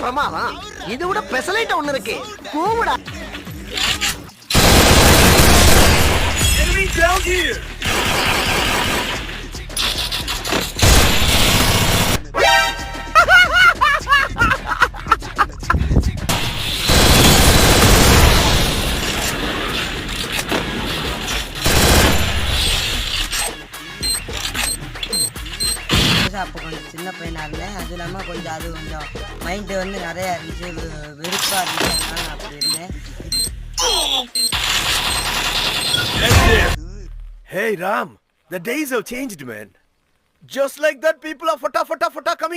பிரமாதம். இது விட பெசலைட் ஒண்ணு இருக்கு. கூவுடா. Enemy down here. அப்போ கொஞ்சம் சின்ன பையனாக இருந்தேன். அது இல்லாமல் கொஞ்சம் மைண்டு வந்து நிறையா இருந்துச்சு, வெறுப்பாக இருந்துச்சு. அதனால நான் அப்படி இருந்தேன். Hey Ram, the days have changed, man. Just like that, people are fata coming.